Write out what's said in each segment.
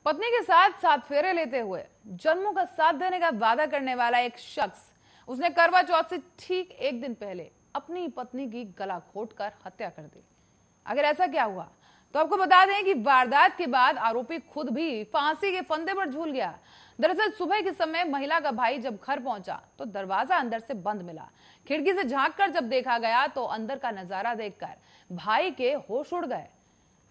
पत्नी के साथ सात फेरे लेते हुए जन्मों का साथ देने का वादा करने वाला एक शख्स, उसने करवा चौथ से ठीक एक दिन पहले अपनी पत्नी की गला घोंटकर हत्या कर दी। अगर ऐसा क्या हुआ तो आपको बता दें कि वारदात के बाद आरोपी खुद भी फांसी के फंदे पर झूल गया। दरअसल सुबह के समय महिला का भाई जब घर पहुंचा तो दरवाजा अंदर से बंद मिला। खिड़की से झांककर जब देखा गया तो अंदर का नजारा देखकर भाई के होश उड़ गए।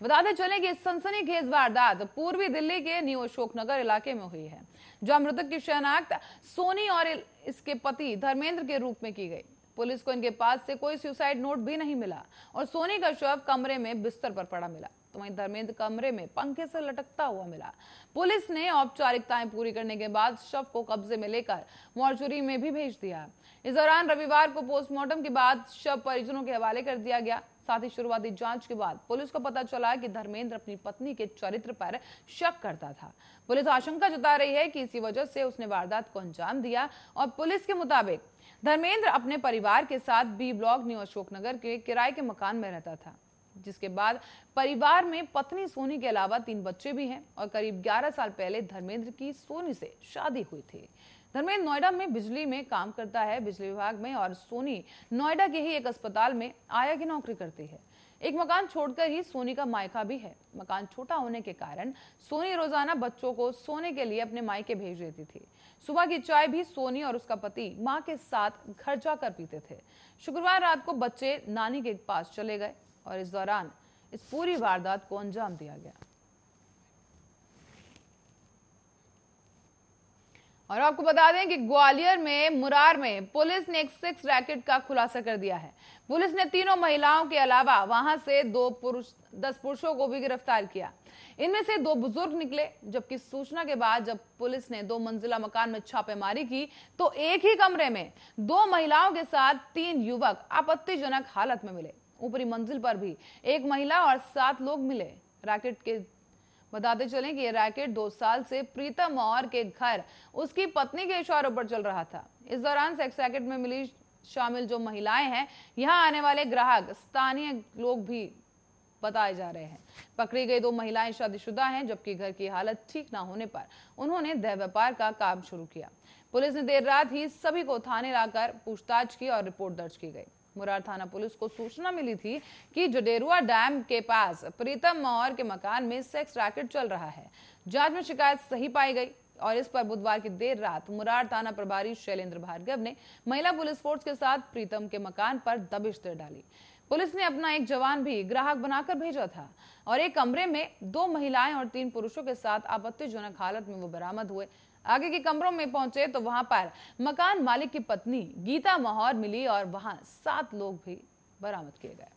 बताते चले कि सनसनीखेज वारदात पूर्वी दिल्ली के न्यू अशोकनगर इलाके में हुई है, जहां मृतक की शनाख्त सोनी और इसके पति धर्मेंद्र के रूप में की गई। पुलिस को इनके पास से कोई सुसाइड नोट भी नहीं मिला और सोनी का शव कमरे में बिस्तर पर पड़ा मिला, तो वहीं धर्मेंद्र कमरे में पंखे से लटकता हुआ मिला। पुलिस ने औपचारिकताएं पूरी करने के बाद शव को कब्जे में लेकर मॉर्चुरी में भी भेज दिया। इस दौरान रविवार को पोस्टमार्टम के बाद शव परिजनों के हवाले कर दिया गया। साथ ही शुरुआती जांच के बाद पुलिस को पता चला कि धर्मेंद्र अपनी पत्नी के चरित्र पर शक करता था। पुलिस आशंका जता रही है कि इसी वजह से उसने वारदात को अंजाम दिया और पुलिस के मुताबिक धर्मेंद्र अपने परिवार के साथ बी ब्लॉक न्यू अशोकनगर के किराए के मकान में रहता था, जिसके बाद परिवार में पत्नी सोनी के अलावा 3 बच्चे भी हैं और करीब 11 साल पहले धर्मेंद्र की सोनी से शादी हुई थी। धर्मेंद्र नोएडा में बिजली में काम करता है, बिजली विभाग में, और सोनी नोएडा के ही एक अस्पताल में आया की नौकरी करती है। एक मकान छोड़कर ही सोनी का मायका भी है। मकान छोटा होने के कारण सोनी रोजाना बच्चों को सोने के लिए अपने मायके भेज देती थी। सुबह की चाय भी सोनी और उसका पति मां के साथ घर जाकर पीते थे। शुक्रवार रात को बच्चे नानी के पास चले गए और इस दौरान इस पूरी वारदात को अंजाम दिया गया। और आपको बता दें कि ग्वालियर में मुरार में पुलिस ने एक सेक्स रैकेट का खुलासा कर दिया है। पुलिस ने 3 महिलाओं के अलावा वहां से 10 पुरुषों को भी गिरफ्तार किया। इनमें से 2 बुजुर्ग निकले, जबकि सूचना के बाद जब पुलिस ने 2 मंजिला मकान में छापेमारी की तो एक ही कमरे में 2 महिलाओं के साथ 3 युवक आपत्तिजनक हालत में मिले। ऊपरी मंजिल पर भी 1 महिला और 7 लोग मिले। रैकेट के बताते चलें कि यह रैकेट 2 साल से प्रीतम और के घर उसकी पत्नी के इशारों पर चल रहा था। इस दौरान सेक्स रैकेट में मिली शामिल जो महिलाएं हैं, यहां आने वाले ग्राहक स्थानीय लोग भी बताए जा रहे हैं। पकड़ी गई 2 महिलाएं शादीशुदा हैं, जबकि घर की हालत ठीक ना होने पर उन्होंने देह व्यापार का काम शुरू किया। पुलिस ने देर रात ही सभी को थाने लाकर पूछताछ की और रिपोर्ट दर्ज की गई। मुरार थाना पुलिस को सूचना मिली थी कि जडेरुआ डैम के पास प्रीतम मौर्य के मकान में सेक्स रैकेट चल रहा है। जांच में शिकायत सही पाई गई और इस पर बुधवार की देर रात मुरार थाना प्रभारी शैलेंद्र भार्गव ने महिला पुलिस फोर्स के साथ प्रीतम के मकान पर दबिश दे डाली। पुलिस ने अपना एक जवान भी ग्राहक बनाकर भेजा था और एक कमरे में 2 महिलाएं और 3 पुरुषों के साथ आपत्तिजनक हालत में वो बरामद हुए। आगे के कमरों में पहुंचे तो वहां पर मकान मालिक की पत्नी गीता मौर्य मिली और वहां 7 लोग भी बरामद किए गए।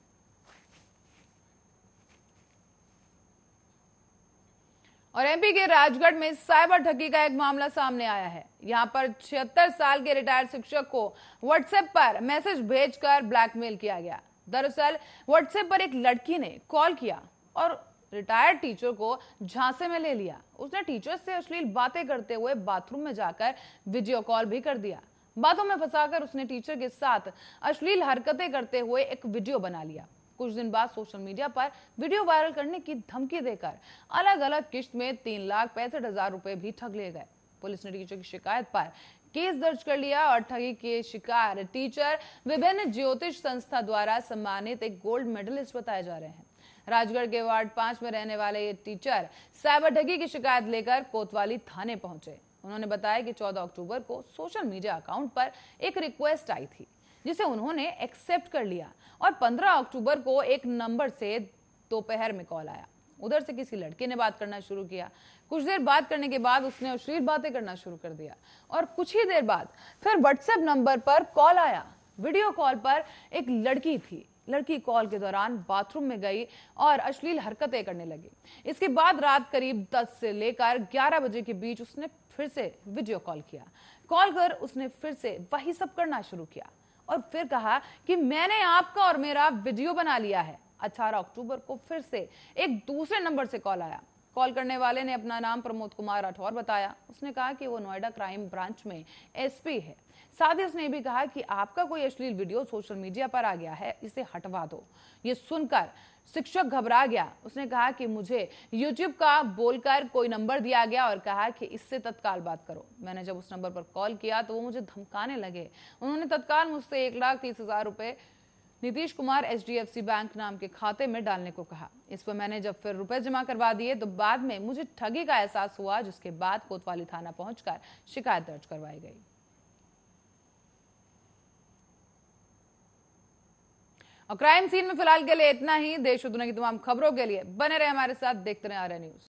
और एमपी के राजगढ़ में साइबर ठगी का एक मामला सामने आया है। यहां पर 76 साल के रिटायर्ड शिक्षक को व्हाट्सएप पर मैसेज भेजकर ब्लैकमेल किया गया। दरअसल व्हाट्सएप पर एक लड़की ने कॉल किया और रिटायर्ड टीचर को झांसे में ले लिया। उसने टीचर से अश्लील बातें करते हुए बाथरूम में जाकर वीडियो कॉल भी कर दिया। बातों में फंसाकर उसने टीचर के साथ अश्लील हरकतें करते हुए एक वीडियो बना लिया। कुछ दिन बाद सोशल मीडिया पर वीडियो वायरल करने की धमकी देकर अलग अलग किस्त में 3,65,000 रुपए भी ठग लिए गए। पुलिस ने टीचर की शिकायत पर केस दर्ज कर लिया और ठगी के शिकार टीचर विभिन्न ज्योतिष संस्था द्वारा सम्मानित एक गोल्ड मेडलिस्ट बताए जा रहे हैं। राजगढ़ के वार्ड 5 में रहने वाले ये टीचर साइबर ठगी की शिकायत लेकर कोतवाली थाने पहुंचे। उन्होंने बताया कि 14 अक्टूबर को सोशल मीडिया अकाउंट पर एक रिक्वेस्ट आई थी, जिसे उन्होंने एक्सेप्ट कर लिया और 15 अक्टूबर को एक नंबर से दोपहर में कॉल आया। उधर से किसी लड़के ने बात करना शुरू किया। कुछ देर बात करने के बाद उसने अश्लील बातें करना शुरू कर दिया और कुछ ही देर बाद फिर व्हाट्सएप नंबर पर कॉल आया। वीडियो कॉल पर एक लड़की थी। लड़की कॉल के दौरान बाथरूम में गई और अश्लील हरकतें करने लगी। इसके बाद रात करीब 10 से लेकर 11 बजे के बीच उसने फिर से वीडियो कॉल किया। कॉल कर उसने फिर से वही सब करना शुरू किया और फिर कहा कि मैंने आपका और मेरा वीडियो बना लिया है। 18 अक्टूबर को फिर से एक दूसरे नंबर से कॉल आया। कॉल करने वाले ने अपना नाम प्रमोद कुमार राठौर बताया। उसने कहा कि वो नोएडा क्राइम ब्रांच में एसपी है। साथ ही उसने भी कहा कि आपका कोई अश्लील वीडियो सोशल मीडिया पर आ गया है, इसे हटवा दो। ये सुनकर शिक्षक घबरा गया। उसने कहा कि मुझे YouTube का बोलकर कोई नंबर दिया गया और कहा कि इससे तत्काल बात करो। मैंने जब उस नंबर पर कॉल किया तो वो मुझे धमकाने लगे। उन्होंने तत्काल मुझसे 1,30,000 रुपए नीतीश कुमार HDFC बैंक नाम के खाते में डालने को कहा। इस पर मैंने जब फिर रुपए जमा करवा दिए तो बाद में मुझे ठगी का एहसास हुआ, जिसके बाद कोतवाली थाना पहुंचकर शिकायत दर्ज करवाई गई। और क्राइम सीन में फिलहाल के लिए इतना ही। देश और दुनिया की तमाम खबरों के लिए बने रहे हमारे साथ, देखते रहे आर्या न्यूज।